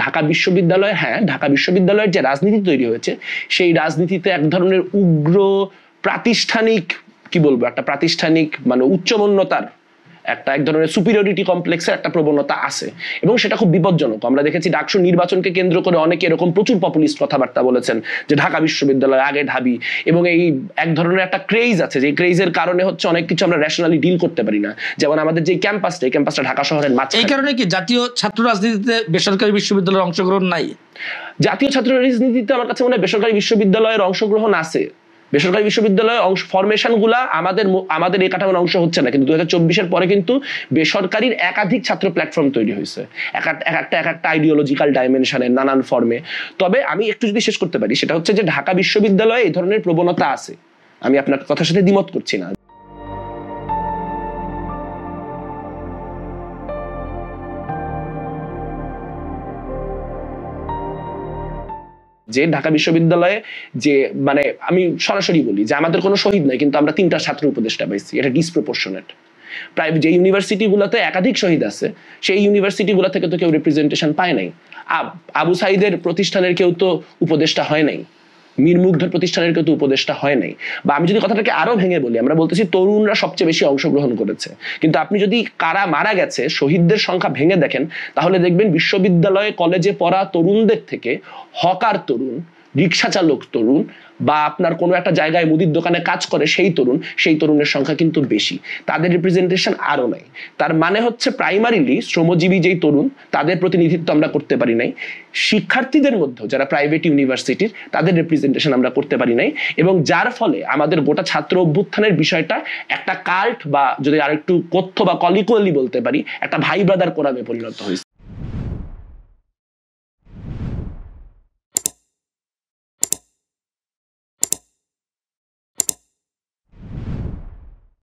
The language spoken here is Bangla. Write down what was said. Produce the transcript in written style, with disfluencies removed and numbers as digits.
ঢাকা বিশ্ববিদ্যালয়, হ্যাঁ ঢাকা বিশ্ববিদ্যালয়ের যে রাজনীতি তৈরি হয়েছে সেই রাজনীতিতে এক ধরনের উগ্র প্রাতিষ্ঠানিক কি বলবো একটা প্রাতিষ্ঠানিক মানে উচ্চমন্যতার এক ধরনের সুপিরিয়রিটি কমপ্লেক্সের একটা প্রবণতা আছে এবং সেটা খুব বিপজ্জনক। আমরা দেখেছি ডাকসু নির্বাচনকে কেন্দ্র করে অনেকে এরকম প্রচুর পপুলিস্ট কথাবার্তা বলেছেন যে ঢাকা বিশ্ববিদ্যালয় আগে ঢাবি, এবং এই এক ধরনের একটা ক্রেজ আছে যে ক্রেজের কারণে হচ্ছে অনেক কিছু আমরা ন্যাশনালি ডিল করতে পারি না। যেমন আমাদের যে ক্যাম্পাসটা, এই ক্যাম্পাসটা ঢাকা শহরের মাঝখানে। এই কারণে কি জাতীয় ছাত্র রাজনীতিতে বেসরকারি বিশ্ববিদ্যালয়ের অংশগ্রহণ নাই? জাতীয় ছাত্র রাজনীতিতে আমার কাছে মনে হয় বেসরকারি বিশ্ববিদ্যালয়ের অংশগ্রহণ আছে। বেসরকারি বিশ্ববিদ্যালয়ের ফরমেশন গুলা আমাদের এই কাঠামোর অংশ হচ্ছে না, কিন্তু 2024-এর পরে কিন্তু বেসরকারির একাধিক ছাত্র প্ল্যাটফর্ম তৈরি হয়েছে একটা আইডিওলজিক্যাল ডাইমেনশনের নানান ফর্মে। তবে আমি একটু যদি শেষ করতে পারি, সেটা হচ্ছে যে ঢাকা বিশ্ববিদ্যালয়ে এই ধরনের প্রবণতা আছে, আমি আপনার কথার সাথে দ্বিমত করছি না। যে ঢাকা বিশ্ববিদ্যালয়ে যে মানে আমি সরাসরি বলি যে আমাদের কোনো শহীদ নাই, কিন্তু আমরা 3টা ছাত্র উপদেষ্টা পাইছি, এটা ডিসপ্রপোর্শনেট। প্রায় যে ইউনিভার্সিটিগুলোতে একাধিক শহীদ আছে সেই ইউনিভার্সিটিগুলো থেকে তো কেউ রিপ্রেজেন্টেশন পায় নাই। আবু সাইদের প্রতিষ্ঠানের কেউ তো উপদেষ্টা হয় নাই, মীর মুগ্ধর প্রতিষ্ঠানের কেউ তো উপদেষ্টা হয় নাই। বা আমি যদি কথাটাকে আরো ভেঙে বলি, আমরা বলতেছি তরুণরা সবচেয়ে বেশি অংশগ্রহণ করেছে, কিন্তু আপনি যদি কারা মারা গেছে শহীদদের সংখ্যা ভেঙে দেখেন তাহলে দেখবেন বিশ্ববিদ্যালয়ে কলেজে পড়া তরুণদের থেকে হকার তরুণ, রিক্সা চালক তরুণ, বা আপনার কোনো একটা জায়গায় মুদির দোকানে কাজ করে সেই তরুণের সংখ্যা কিন্তু বেশি, তাদের রিপ্রেজেন্টেশন আরো নাই। তার মানে হচ্ছে প্রাইমারিলি শ্রমজীবী যেই তরুণ তাদের প্রতিনিধিত্ব আমরা করতে পারি নাই, শিক্ষার্থীদের মধ্যে যারা প্রাইভেট ইউনিভার্সিটির তাদের রিপ্রেজেন্টেশন আমরা করতে পারি নাই, এবং যার ফলে আমাদের গোটা ছাত্র অভ্যুত্থানের বিষয়টা একটা কাল্ট বা যদি আরেকটু কথ্য বা কলিকুয়ালি বলতে পারি একটা ভাই ব্রাদার কোরামে পরিণত হয়েছে।